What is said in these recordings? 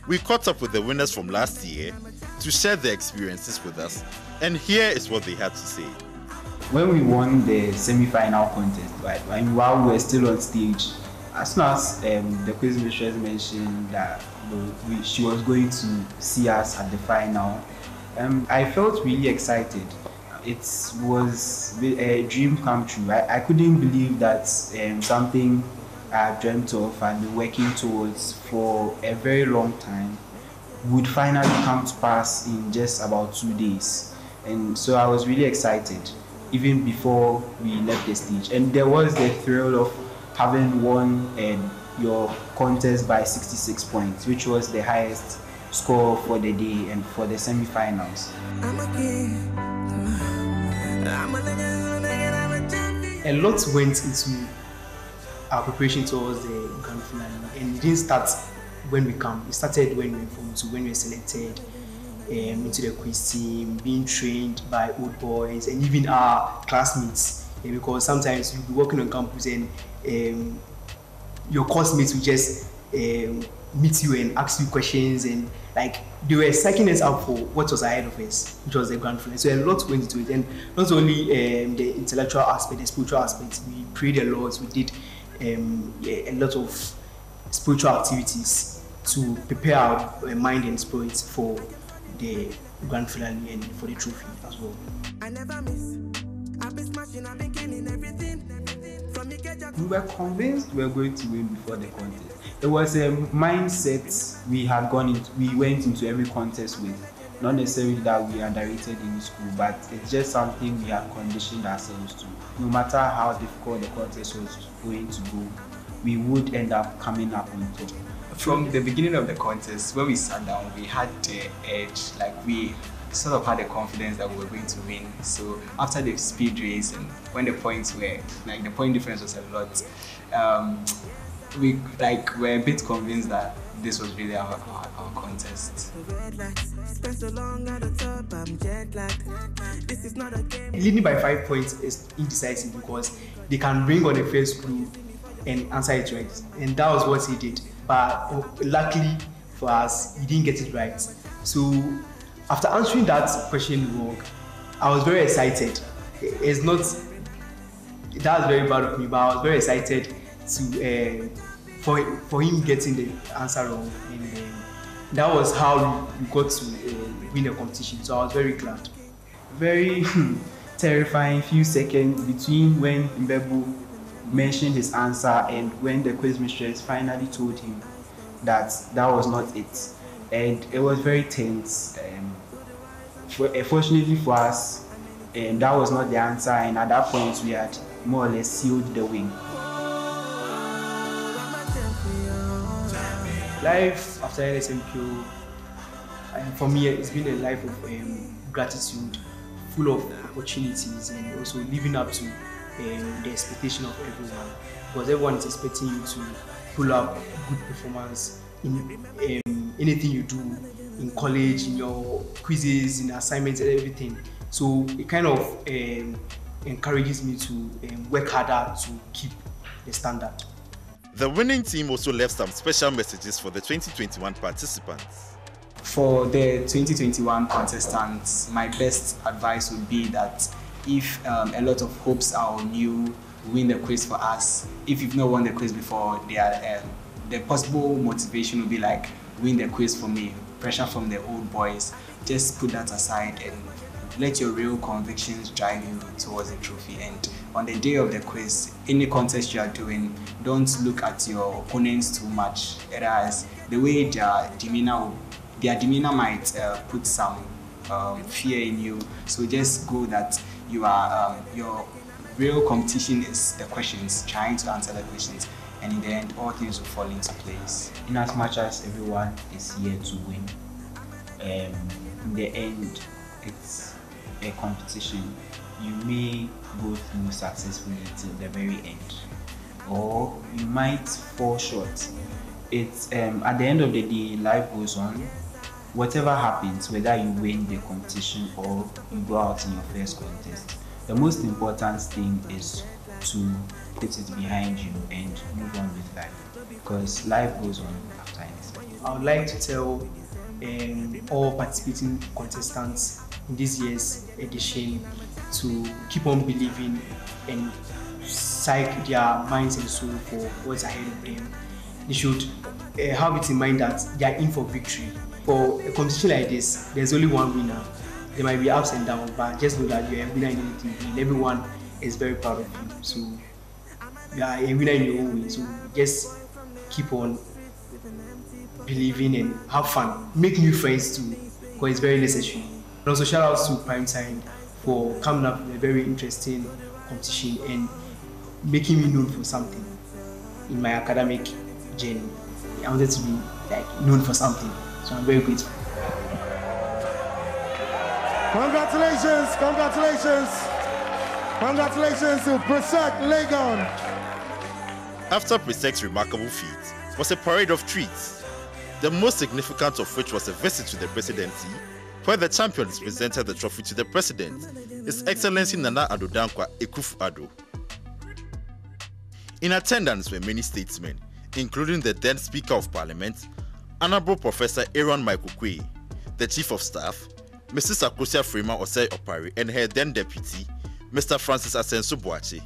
We caught up with the winners from last year to share their experiences with us, and here is what they had to say. When we won the semi-final contest, right, and while we were still on stage, as soon as the quiz mistress mentioned that she was going to see us at the final, I felt really excited. It was a dream come true. I couldn't believe that something I dreamt of and been working towards for a very long time would finally come to pass in just about 2 days. And so I was really excited even before we left the stage. And there was the thrill of having won your contest by 66 points, which was the highest score for the day and for the semi-finals. A lot went into our preparation towards the grand finale, and it didn't start when we come. It started when we were formed, so when we were selected into the quiz team, being trained by old boys and even our classmates. Because sometimes you'll be working on campus and your classmates will just meet you and ask you questions, and like they were psyching us up for what was ahead of us, which was the grand finale. So a lot went into it, and not only the intellectual aspect, the spiritual aspect. We prayed a lot. We did a lot of spiritual activities to prepare our mind and spirit for the grand finale and for the trophy as well. I never miss. I've been smashing, I've been killing everything. We were convinced we were going to win before the contest. It was a mindset we had we went into every contest with. Not necessarily that we underrated in school, but it's just something we had conditioned ourselves to. No matter how difficult the contest was going to go, we would end up coming up on top. From the beginning of the contest, when we sat down, we had the edge, like we sort of had the confidence that we were going to win. So after the speed race and when the points were, like the point difference was a lot, we were a bit convinced that this was really our contest. Leading by 5 points is indecisive because they can bring on the first clue and answer it right, and that was what he did. But luckily for us, he didn't get it right. So after answering that question wrong, I was very excited. It's not that was very bad of me, but I was very excited to for him getting the answer wrong, and that was how we got to win the competition. So I was very glad. Very terrifying few seconds between when Mbebo mentioned his answer and when the quiz mistress finally told him that that was not it, and it was very tense. Fortunately for us, that was not the answer, and at that point we had more or less sealed the win. Life after NSMQ, for me, it's been a life of gratitude, full of opportunities, and also living up to the expectation of everyone, because everyone is expecting you to pull up good performance in anything you do, in college, in your quizzes, in assignments and everything. So it kind of encourages me to work harder to keep the standard. The winning team also left some special messages for the 2021 participants. For the 2021 contestants, my best advice would be that if a lot of hopes are on you, win the quiz for us. If you've not won the quiz before, the possible motivation would be like, win the quiz for me, pressure from the old boys. Just put that aside and let your real convictions drive you towards the trophy. And on the day of the quiz, any contest you are doing, don't look at your opponents too much. Whereas the way their demeanor might put some fear in you. So just go that you are your real competition is the questions, trying to answer the questions, and in the end, all things will fall into place. In as much as everyone is here to win, in the end, it's a competition. You may go through successfully till the very end, or you might fall short. It's at the end of the day, life goes on. Whatever happens, whether you win the competition or you go out in your first contest, the most important thing is to put it behind you and move on with life, because life goes on after anything. I would like to tell all participating contestants in this year's edition to keep on believing and psych their minds and soul for what's ahead of them. They should have it in mind that they are in for victory. For a competition like this, there's only one winner. There might be ups and downs, but just know that you're a winner in anything, and everyone is very proud of you. So you are a winner in your own way. So just keep on believing and have fun. Make new friends too, because it's very necessary. And also shout out to Primetime for coming up with a very interesting competition and making me known for something in my academic journey. I wanted to be known for something, so I'm very grateful. Congratulations, congratulations, congratulations to PRESEC Legon. After PRESEC's remarkable feat was a parade of treats, the most significant of which was a visit to the presidency, where the champions presented the trophy to the president, His Excellency Nana Addo Dankwa Akufo-Addo. In attendance were many statesmen, including the then Speaker of Parliament, Honorable Professor Aaron Michael Quay, the Chief of Staff, Mrs. Akosia Freeman Osei Opari, and her then Deputy, Mr. Francis Asensu Boachi.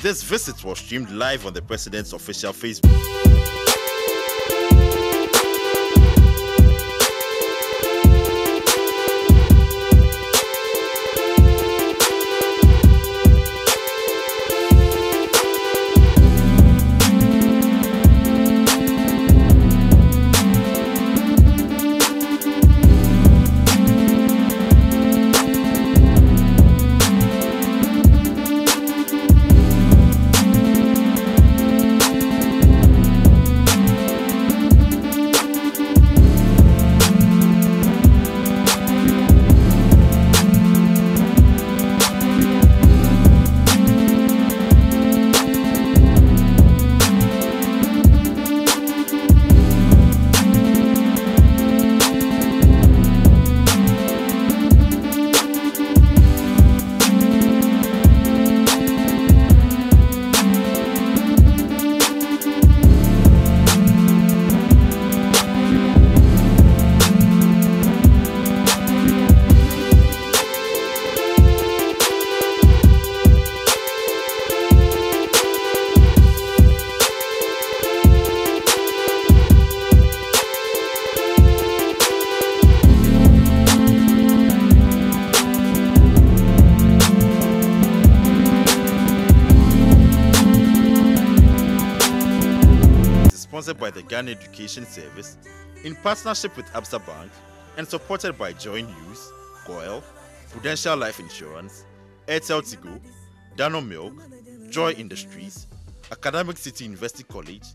This visit was streamed live on the President's official Facebook. Sponsored by the Ghana Education Service in partnership with Absa Bank and supported by Joy News, Goyle, Prudential Life Insurance, Airtel Tigo, Dano Milk, Joy Industries, Academic City University College,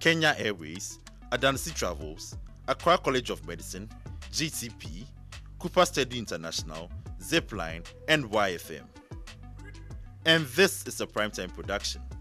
Kenya Airways, Adansi Travels, Accra College of Medicine, GTP, Cooper Steady International, Zipline, and YFM. And this is a Primetime production.